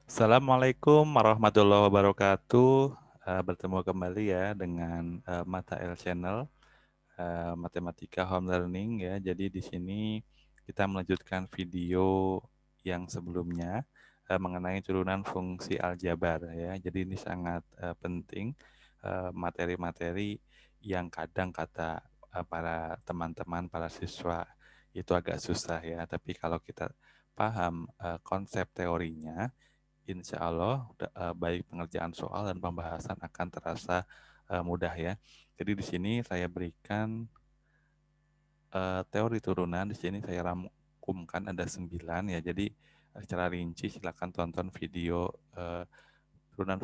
Assalamualaikum warahmatullahi wabarakatuh. Bertemu kembali ya dengan Mata L Channel, Matematika Home Learning ya. Jadi di sini kita melanjutkan video yang sebelumnya mengenai turunan fungsi aljabar ya. Jadi ini sangat penting materi-materi yang kadang kata para teman-teman, para siswa itu agak susah ya. Tapi kalau kita paham konsep teorinya, insya Allah baik pengerjaan soal dan pembahasan akan terasa mudah ya. Jadi di sini saya berikan teori turunan. Di sini saya rangkumkan ada 9 ya. Jadi secara rinci silakan tonton video turunan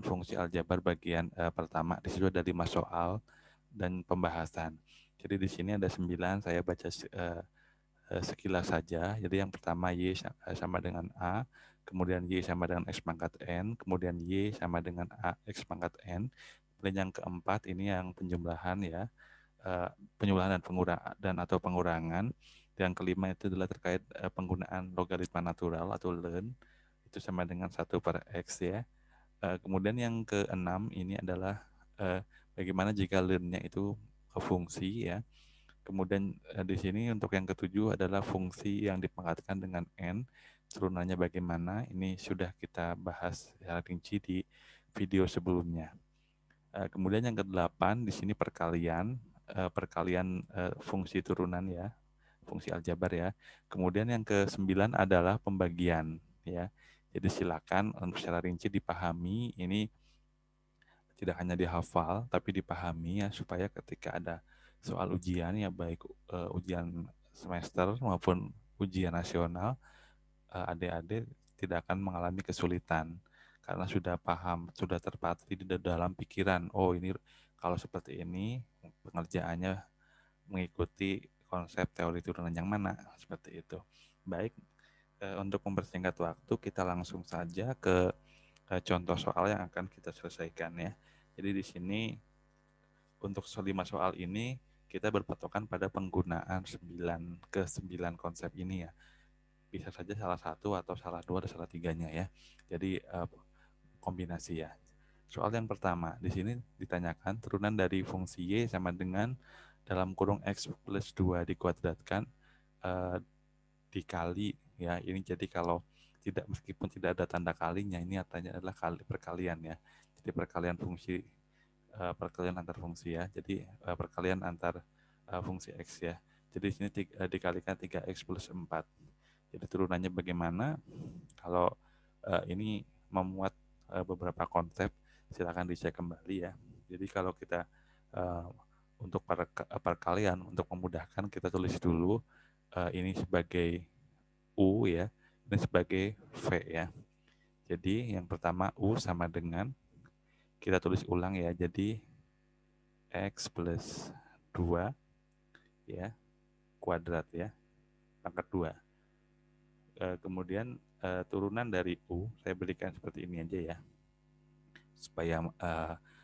fungsi aljabar bagian pertama. Di situ ada 5 soal dan pembahasan. Jadi di sini ada 9. Saya baca sekilas saja. Jadi yang pertama Y sama dengan A, kemudian Y sama dengan X pangkat N, kemudian Y sama dengan A X pangkat N. Kemudian yang keempat ini yang penjumlahan ya, penyuluhan dan atau pengurangan. Yang kelima itu adalah terkait penggunaan logaritma natural atau ln, itu sama dengan 1/x ya. Kemudian yang keenam ini adalah bagaimana jika ln-nya itu ke fungsi ya. Kemudian di sini untuk yang ketujuh adalah fungsi yang dipangkatkan dengan n, turunannya bagaimana. Ini sudah kita bahas secara rinci di video sebelumnya. Kemudian yang kedelapan di sini perkalian fungsi turunan ya, fungsi aljabar ya. Kemudian yang ke-9 adalah pembagian ya. Jadi silakan secara rinci dipahami, ini tidak hanya dihafal tapi dipahami ya, supaya ketika ada soal ujian ya, baik ujian semester maupun ujian nasional, adik-adik tidak akan mengalami kesulitan karena sudah paham, sudah terpatri di dalam pikiran. Oh, ini kalau seperti ini pengerjaannya mengikuti konsep teori turunan yang mana, seperti itu. Baik, untuk mempersingkat waktu kita langsung saja ke contoh soal yang akan kita selesaikan ya. Jadi di sini untuk 5 soal ini kita berpatokan pada penggunaan 9 konsep ini ya. Bisa saja salah satu atau salah dua atau salah tiganya ya. Jadi kombinasi ya. Soal yang pertama, di sini ditanyakan turunan dari fungsi Y sama dengan dalam kurung X plus 2 dikuadratkan dikali ya. Ini jadi kalau meskipun tidak ada tanda kalinya, ini artinya adalah perkalian ya. Jadi perkalian antar fungsi ya. Jadi perkalian antar fungsi X ya. Jadi di sini dikalikan 3X plus 4. Jadi turunannya bagaimana? Kalau ini memuat beberapa konsep, silakan dicek kembali ya. Jadi kalau kita untuk perkalian, untuk memudahkan kita tulis dulu ini sebagai U ya, ini sebagai V ya. Jadi yang pertama U sama dengan, kita tulis ulang ya, jadi X plus 2 ya, kuadrat ya, pangkat 2. Kemudian turunan dari U, saya berikan seperti ini aja ya, supaya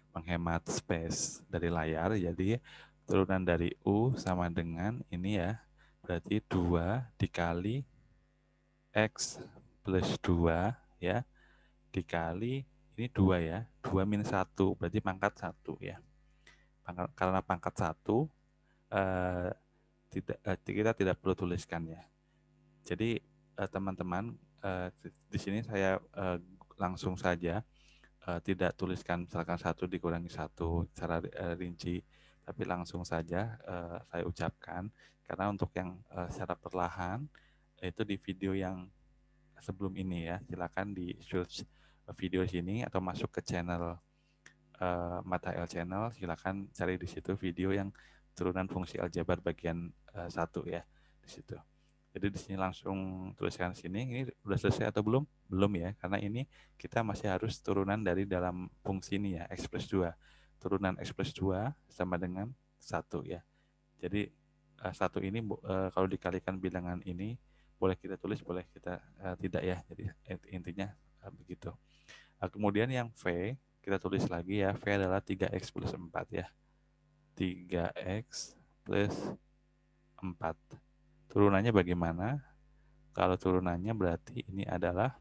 menghemat space dari layar. Jadi turunan dari U sama dengan ini ya, berarti 2 dikali X plus 2 ya, dikali ini 2 ya, 2 min 1, berarti pangkat 1 ya. Karena pangkat 1, kita tidak perlu tuliskan ya. Jadi teman-teman, di sini saya langsung saja tidak tuliskan misalkan 1 dikurangi 1 secara rinci, tapi langsung saja saya ucapkan, karena untuk yang secara perlahan itu di video yang sebelum ini ya, silakan di search video sini atau masuk ke channel Mata L Channel, silakan cari di situ video yang turunan fungsi aljabar bagian 1 ya, di situ. Jadi di sini langsung tuliskan sini, ini udah selesai atau belum? Belum ya, karena ini kita masih harus turunan dari dalam fungsi ini ya, X plus 2. Turunan X plus 2 sama dengan 1 ya. Jadi 1 ini kalau dikalikan bilangan ini, boleh kita tulis, boleh kita tidak ya. Jadi intinya begitu. Kemudian yang V, kita tulis lagi ya, V adalah 3X plus 4 ya. 3X plus 4. Turunannya bagaimana? Kalau turunannya berarti ini adalah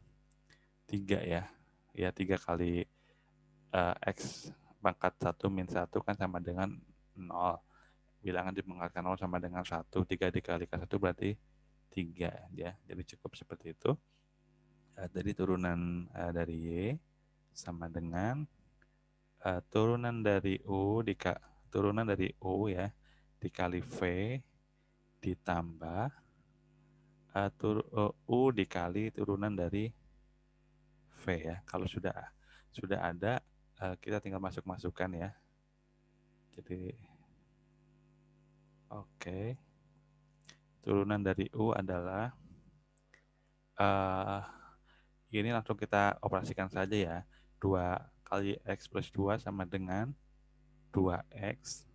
3 ya. Ya 3 kali X pangkat 1 min 1 kan sama dengan 0. Bilangan dipangkatkan 0 sama dengan 1. 3 dikalikan 1 berarti 3 ya. Jadi cukup seperti itu. Jadi turunan dari Y sama dengan turunan dari U ya dikali V ditambah U dikali turunan dari V ya. Kalau sudah ada kita tinggal masukkan ya. Jadi oke. Turunan dari U adalah ini langsung kita operasikan saja ya. 2 kali X plus 2 sama dengan 2X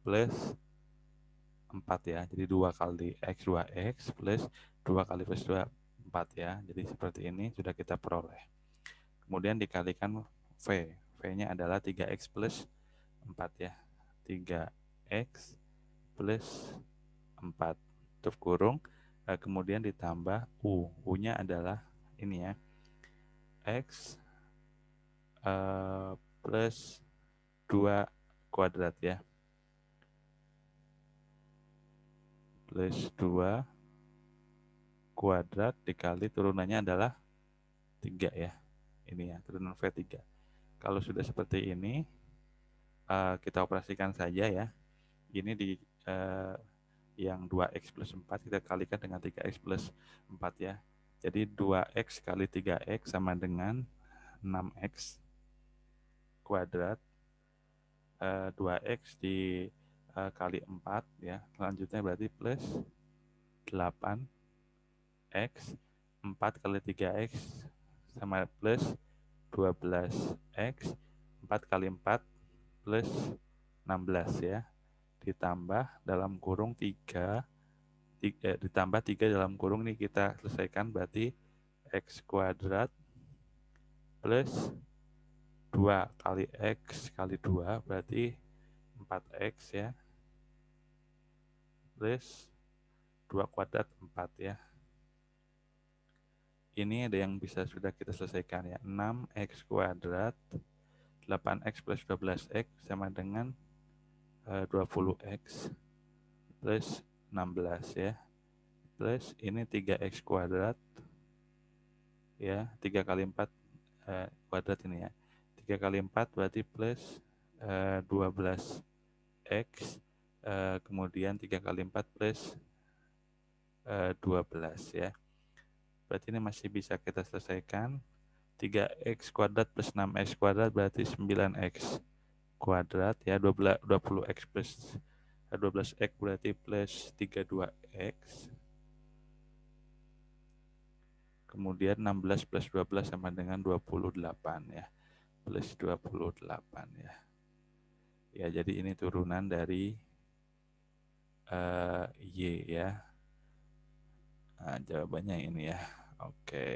plus 4 ya. Jadi 2 kali X 2X plus 2 kali plus 2 4 ya. Jadi seperti ini sudah kita peroleh. Kemudian dikalikan V. V-nya adalah 3X plus 4 ya. 3X plus 4 tutup kurung. Kemudian ditambah U. U-nya adalah ini ya. X plus 2 kuadrat ya. Plus 2 kuadrat dikali turunannya adalah 3 ya. Ini ya, turunan V3. Kalau sudah seperti ini, kita operasikan saja ya. Ini di yang 2X plus 4 kita kalikan dengan 3X plus 4 ya. Jadi 2X kali 3X sama dengan 6X kuadrat. 2X dikali 4 ya. Selanjutnya berarti plus 8X. 4 kali 3X sama plus 12X. 4 kali 4 plus 16 ya. Ditambah dalam kurung 3 ditambah 3 dalam kurung ini kita selesaikan berarti X kuadrat plus 2 kali X kali 2 berarti 4X ya plus 2 kuadrat 4 ya. Ini ada yang bisa sudah kita selesaikan ya. 6X kuadrat 8X plus 12X sama dengan 20X plus 16 ya. Plus ini 3X kuadrat ya. 3 kali 4 kuadrat ini ya. 3 kali 4 berarti plus 12X. Kemudian 3 kali 4 plus 12 ya. Berarti ini masih bisa kita selesaikan. 3X kuadrat plus 6X kuadrat berarti 9X kuadrat ya. 20X plus 12X berarti plus 32X. Kemudian 16 plus 12 sama dengan 28 ya. Plus 28 ya. Ya, jadi ini turunan dari Y ya. Nah, jawabannya ini ya. Oke.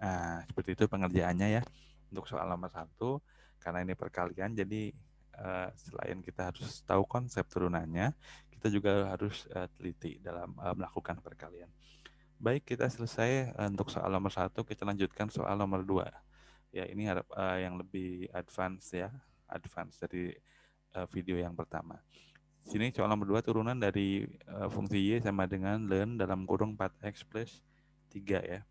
Nah, seperti itu pengerjaannya ya. Untuk soal nomor 1, karena ini perkalian, jadi selain kita harus tahu konsep turunannya, kita juga harus teliti dalam melakukan perkalian. Baik, kita selesai untuk soal nomor 1, kita lanjutkan soal nomor 2. Ya, ini yang lebih advance ya, advance dari video yang pertama. Sini soal nomor 2 turunan dari fungsi Y sama dengan ln dalam kurung 4X plus 3 ya.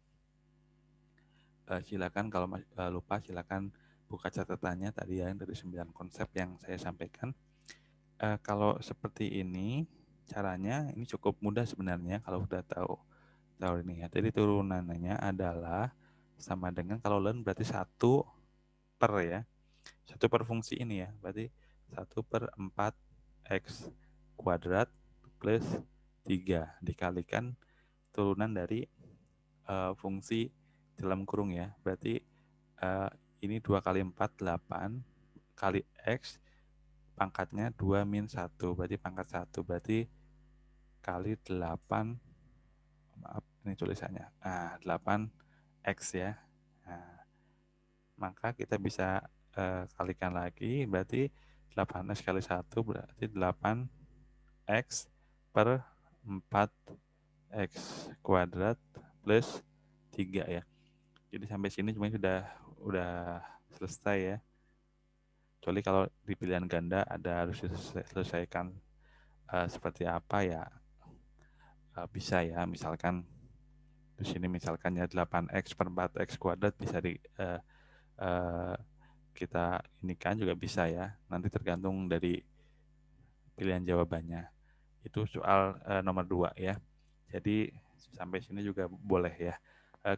Silakan kalau lupa silakan buka catatannya tadi ya dari 9 konsep yang saya sampaikan. Kalau seperti ini caranya ini cukup mudah sebenarnya kalau sudah tahu ini ya. Jadi turunannya adalah sama dengan kalau ln berarti 1 per ya. 1 per fungsi ini ya. Berarti 1 per 4X kuadrat plus 3 dikalikan turunan dari fungsi dalam kurung ya. Berarti ini 2 kali 4, 8 kali X pangkatnya 2 min 1. Berarti pangkat 1. Berarti kali 8, maaf ini tulisannya. 8X ya. Nah, maka kita bisa kalikan lagi. Berarti 8X kali 1 berarti 8X per 4X kuadrat plus 3 ya. Jadi sampai sini sebenarnya udah selesai ya. Kecuali kalau di pilihan ganda ada harus diselesaikan seperti apa ya, bisa ya. Misalkan di sini misalkan ya 8x per 4x kuadrat bisa uh, kita ini kan juga bisa ya. Nanti tergantung dari pilihan jawabannya. Itu soal nomor 2 ya. Jadi sampai sini juga boleh ya.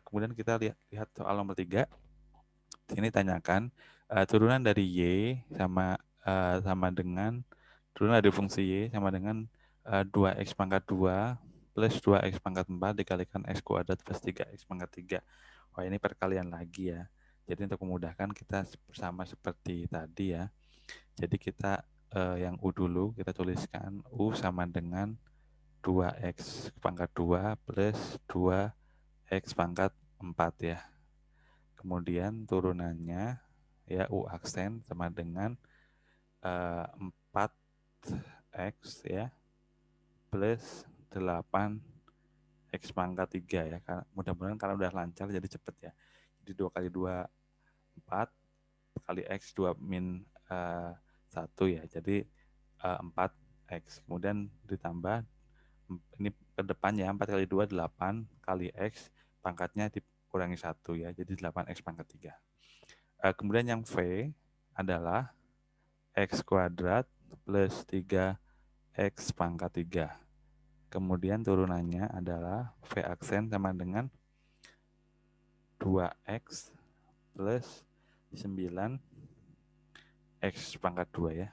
Kemudian kita lihat soal nomor 3. Sini tanyakan turunan dari Y sama dengan turunan dari fungsi Y sama dengan 2x pangkat 2 plus 2x pangkat 4 dikalikan x kuadrat plus 3x pangkat 3. Wah, ini perkalian lagi ya. Jadi untuk memudahkan kita sama seperti tadi ya. Jadi kita yang U dulu kita tuliskan U sama dengan 2x pangkat 2 plus 2x pangkat 4 ya. Kemudian turunannya ya U aksen sama dengan 4x ya plus 8x pangkat 3 ya. Mudah-mudahan karena udah lancar jadi cepet ya. Jadi 2 kali 2 4 kali x 2 min 1 ya. Jadi 4x. Kemudian ditambah ini ke depannya 4 kali 2 8 kali x pangkatnya dikurangi 1 ya. Jadi 8x pangkat 3. Kemudian yang V adalah x kuadrat plus 3x pangkat 3. Kemudian turunannya adalah V aksen sama dengan 2x plus 9x pangkat 2 ya.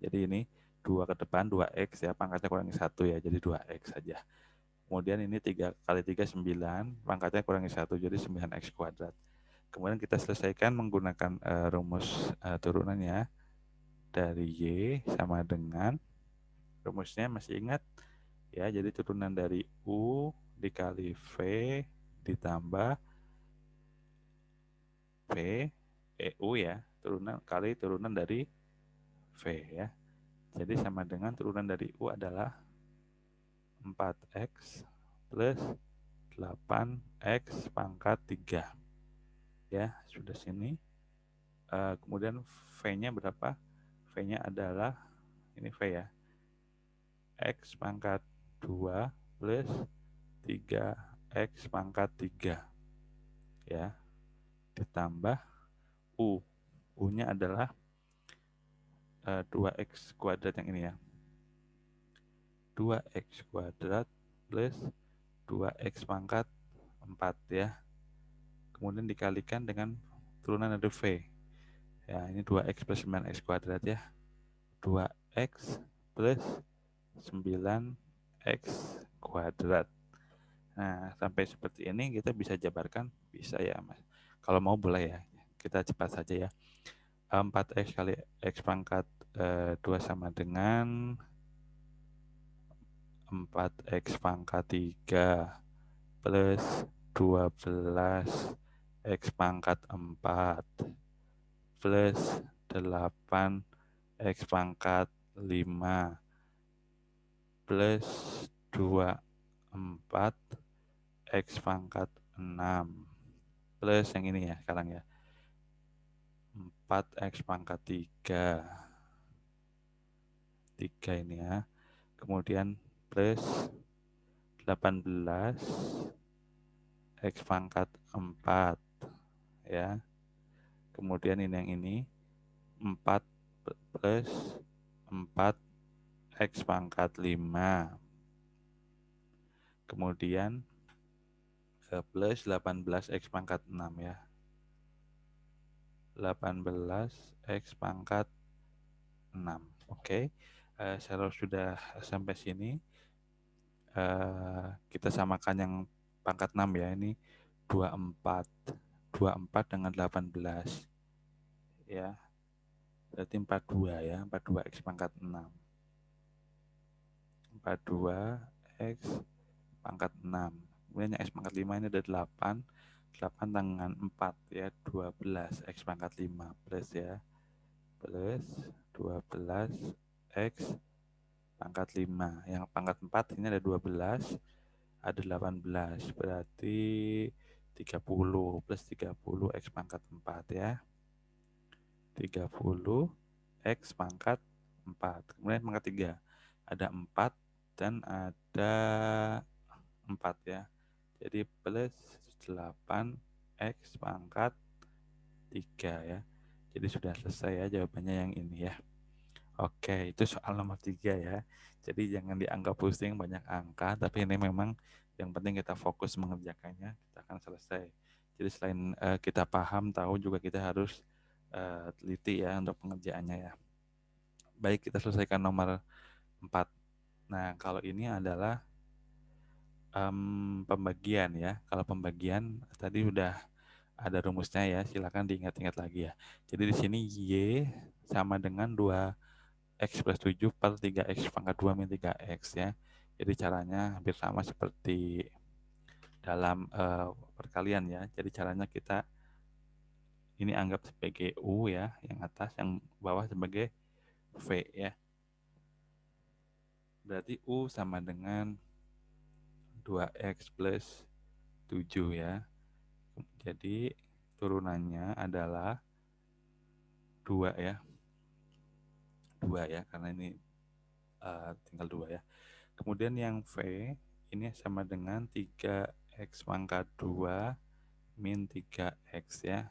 Jadi ini 2 ke depan 2x ya, pangkatnya kurangi 1 ya, jadi 2x saja. Kemudian ini 3 kali 3 9, pangkatnya kurangi 1, jadi 9x kuadrat. Kemudian kita selesaikan menggunakan rumus turunannya. Dari Y sama dengan, rumusnya masih ingat? Ya, jadi turunan dari U dikali V ditambah V, U ya, turunan dari V ya. Jadi sama dengan turunan dari U adalah 4x plus 8x pangkat 3. Ya, sudah sini. Kemudian V-nya berapa? V-nya adalah, ini V ya, x pangkat 2 plus 3x pangkat 3. Ya, ditambah U. U-nya adalah 2x kuadrat yang ini ya. 2x kuadrat plus 2x pangkat 4 ya. Kemudian dikalikan dengan turunan dari V. Ya, ini 2x plus 9x kuadrat ya. 2x plus 9x kuadrat. Nah, sampai seperti ini kita bisa jabarkan, bisa ya Mas. Kalau mau boleh ya, kita cepat saja ya. 4x kali x pangkat 2 sama dengan 4x pangkat 3 plus 12x pangkat 4 plus 8x pangkat 5 plus 24x pangkat 6 plus yang ini ya sekarang ya, 4x pangkat 3 ini ya. Kemudian plus 18x pangkat 4 ya. Kemudian ini yang ini 4 plus 4x pangkat 5. Kemudian plus 18x pangkat 6 ya. 18x pangkat 6. Oke. Kalau sudah sampai sini kita samakan yang pangkat 6 ya. Ini 24 dengan 18 ya. Berarti 42 ya. 42x pangkat 6. 42x pangkat 6. Kemudian yang x pangkat 5 ini ada 8. 8 dengan 4 ya, 12x pangkat 5 plus ya. Plus 12x pangkat 5. Yang pangkat 4 ini ada 12. ada 18, berarti 30 plus 30 X pangkat 4 ya. 30 X pangkat 4. Kemudian pangkat 3. Ada 4 dan ada 4 ya. Jadi plus 8 X pangkat 3 ya. Jadi sudah selesai ya jawabannya yang ini ya. Oke, itu soal nomor 3 ya. Jadi jangan dianggap pusing banyak angka, tapi ini memang yang penting kita fokus mengerjakannya, kita akan selesai. Jadi selain kita paham, tahu juga kita harus teliti ya untuk pengerjaannya ya. Baik, kita selesaikan nomor 4. Nah, kalau ini adalah pembagian ya. Kalau pembagian tadi udah ada rumusnya ya, silakan diingat-ingat lagi ya. Jadi di sini Y sama dengan 2X plus 7 per 3X pangkat 2 min 3X ya. Jadi caranya hampir sama seperti dalam perkalian ya. Jadi caranya kita ini anggap sebagai U ya, yang atas, yang bawah sebagai V ya. Berarti U sama dengan 2X plus 7 ya. Jadi turunannya adalah 2 ya. 2 ya, karena ini tinggal 2 ya. Kemudian yang V ini sama dengan 3X pangkat 2 min 3X ya.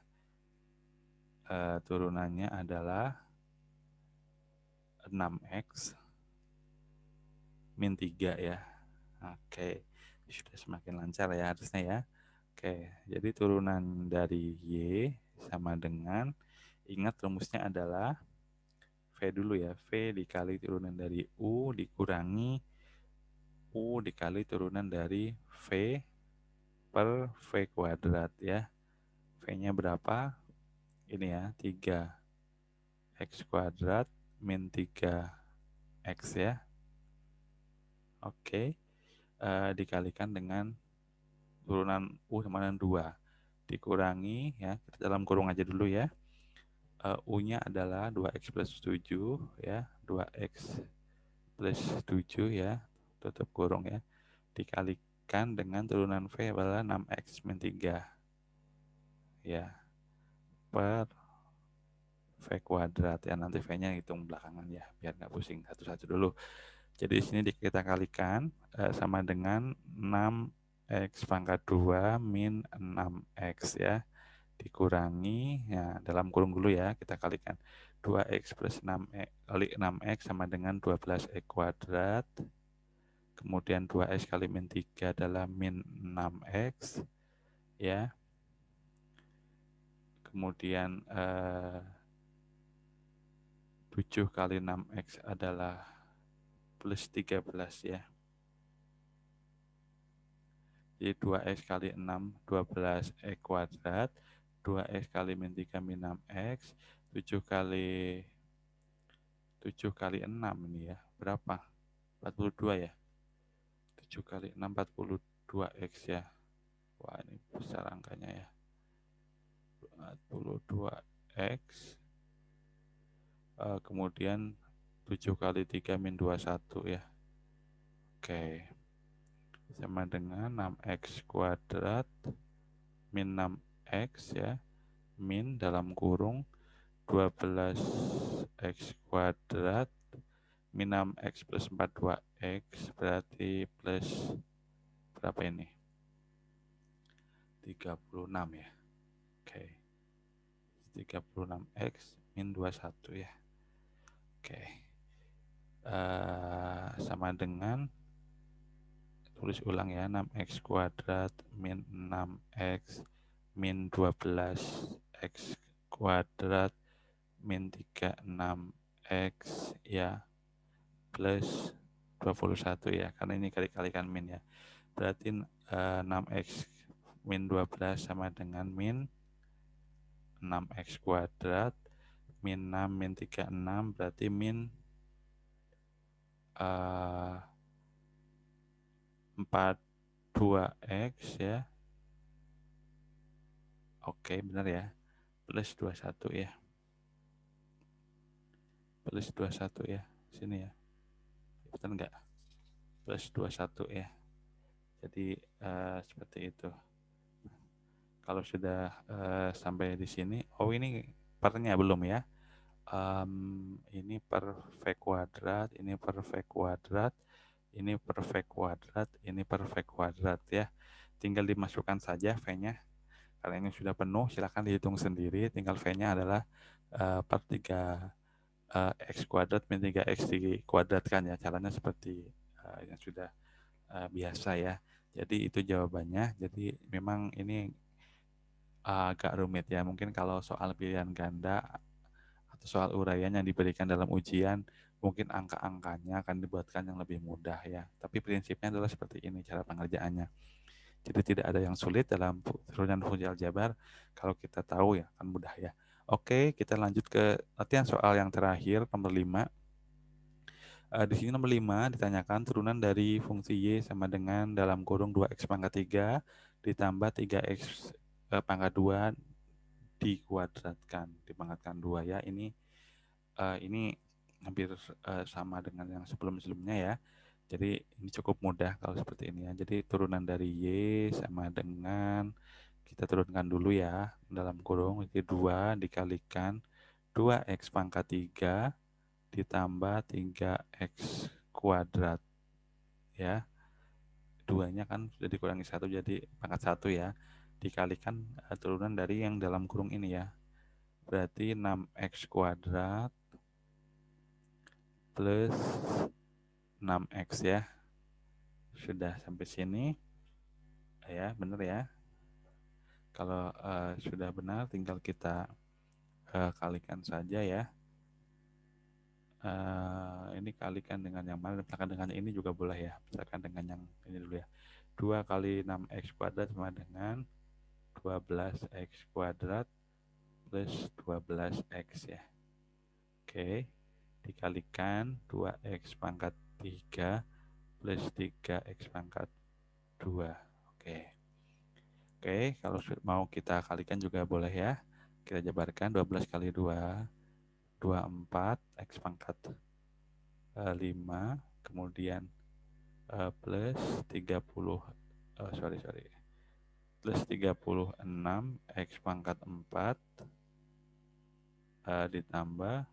Turunannya adalah 6X min 3 ya. Oke, sudah semakin lancar ya harusnya ya. Oke, jadi turunan dari Y sama dengan, ingat rumusnya adalah V dulu ya. V dikali turunan dari U dikurangi U dikali turunan dari V per V kuadrat ya. V-nya berapa? Ini ya, 3X kuadrat min 3X ya. Oke, dikalikan dengan turunan U sama dengan 2. Dikurangi ya, kita dalam kurung aja dulu ya. U-nya adalah 2X plus 7 ya, 2X plus 7 ya, tutup kurung ya. Dikalikan dengan turunan V adalah 6X min 3 ya, per V kuadrat ya. Nanti V-nya hitung belakangan ya, biar nggak pusing satu-satu dulu. Jadi di sini kita kalikan sama dengan 6X pangkat 2 min 6X ya. Dikurangi, ya dalam kurung dulu ya, kita kalikan 2X plus 6X kali 6X sama dengan 12X kuadrat. Kemudian 2X kali min 3 adalah min 6X ya. Kemudian 7 kali 6X adalah plus 13 ya. Jadi 2X kali 6, 12X kuadrat. 2X kali min 3 min 6X. 7 kali 6 ini ya. Berapa? 42 ya. 7 kali 6, 42X ya. Wah, ini besar angkanya ya. 42X. Kemudian 7 kali 3 min 21 ya. Oke. Sama dengan 6X kuadrat min 6X ya. Min dalam kurung 12X kuadrat min 6X plus 42X berarti plus berapa ini? 36 ya. Oke. 36X min 21 ya. Oke. Sama dengan, tulis ulang ya, 6X kuadrat min 6X min 12X kuadrat min 36X ya, plus 21 ya, karena ini kali-kalikan min ya. Berarti 6X min 12 sama dengan min 6X kuadrat min 6 min 36 berarti min 42X ya. Oke, benar ya. Plus 21 ya. Plus 21 ya. Sini ya. Betul enggak? Plus 21 ya. Jadi seperti itu. Kalau sudah sampai di sini, oh ini pernya belum ya. Ini per V kuadrat, ini per V kuadrat, ini per V kuadrat, ini per V kuadrat ya. Tinggal dimasukkan saja V-nya. Karena ini sudah penuh, silakan dihitung sendiri. Tinggal V-nya adalah per 3 X kuadrat min 3X dikuadratkan ya. Caranya seperti yang sudah biasa ya. Jadi itu jawabannya. Jadi memang ini agak rumit ya. Mungkin kalau soal pilihan ganda atau soal uraian yang diberikan dalam ujian, mungkin angka-angkanya akan dibuatkan yang lebih mudah ya. Tapi prinsipnya adalah seperti ini cara pengerjaannya. Jadi tidak ada yang sulit dalam turunan fungsi aljabar. Kalau kita tahu ya kan mudah ya. Oke, kita lanjut ke latihan soal yang terakhir nomor 5. Di sini nomor 5 ditanyakan turunan dari fungsi Y sama dengan dalam kurung 2X pangkat 3 ditambah 3X pangkat 2 dikuadratkan, dipangkatkan 2 ya. Ini hampir sama dengan yang sebelum-sebelumnya ya. Jadi ini cukup mudah kalau seperti ini ya. Jadi turunan dari Y sama dengan, kita turunkan dulu ya, dalam kurung itu 2 dikalikan 2X pangkat 3 ditambah 3X kuadrat ya. 2-nya kan sudah dikurangi 1 jadi pangkat 1 ya. Dikalikan turunan dari yang dalam kurung ini ya. Berarti 6X kuadrat plus 6X ya. Sudah sampai sini ya, benar ya. Kalau sudah benar tinggal kita kalikan saja ya. Ini kalikan dengan yang mana, misalkan dengan ini juga boleh ya. Misalkan dengan yang ini dulu ya. 2 kali 6X kuadrat sama dengan 12X kuadrat plus 12X ya. Oke, dikalikan 2X pangkat 3 plus 3X pangkat 2. Oke, kalau mau kita kalikan juga boleh ya. Kita jabarkan 12 kali 2, 24, X pangkat 5, kemudian plus 30, plus 36, X pangkat 4, ditambah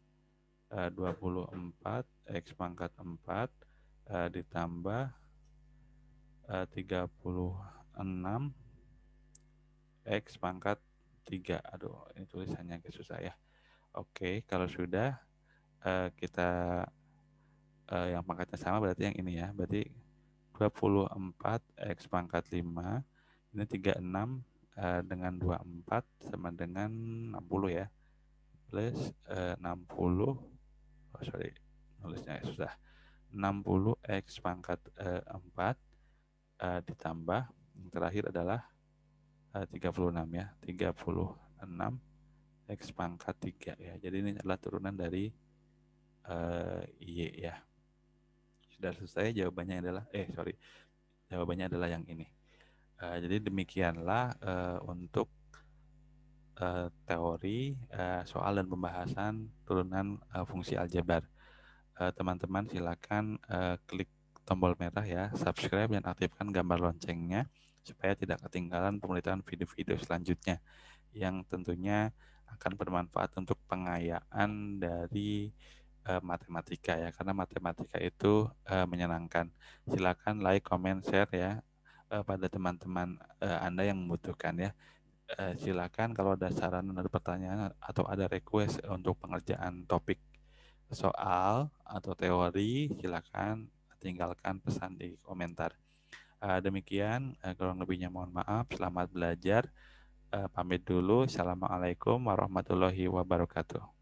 24, X pangkat 4, ditambah 36, X pangkat 3. Aduh, ini tulisannya agak susah ya. Oke, kalau sudah kita yang pangkatnya sama berarti yang ini ya. Berarti 24 X pangkat 5. Ini 36 dengan 24 sama dengan 60 ya. Plus 60. Oh, sorry. Nulisnya susah. 60 X pangkat 4 ditambah yang terakhir adalah 36 ya. 36 X pangkat 3 ya. Jadi ini adalah turunan dari Y ya. Sudah selesai, jawabannya adalah jawabannya adalah yang ini. Jadi demikianlah untuk teori soal dan pembahasan turunan fungsi aljabar. Teman-teman silakan klik tombol merah ya, subscribe dan aktifkan gambar loncengnya supaya tidak ketinggalan pemeliharaan video-video selanjutnya yang tentunya akan bermanfaat untuk pengayaan dari matematika ya, karena matematika itu menyenangkan. Silakan like, comment, share ya pada teman-teman Anda yang membutuhkan ya. Silakan kalau ada saran, ada pertanyaan atau ada request untuk pengerjaan topik soal atau teori, silakan tinggalkan pesan di komentar. Demikian, kurang lebihnya mohon maaf. Selamat belajar. Pamit dulu. Assalamualaikum warahmatullahi wabarakatuh.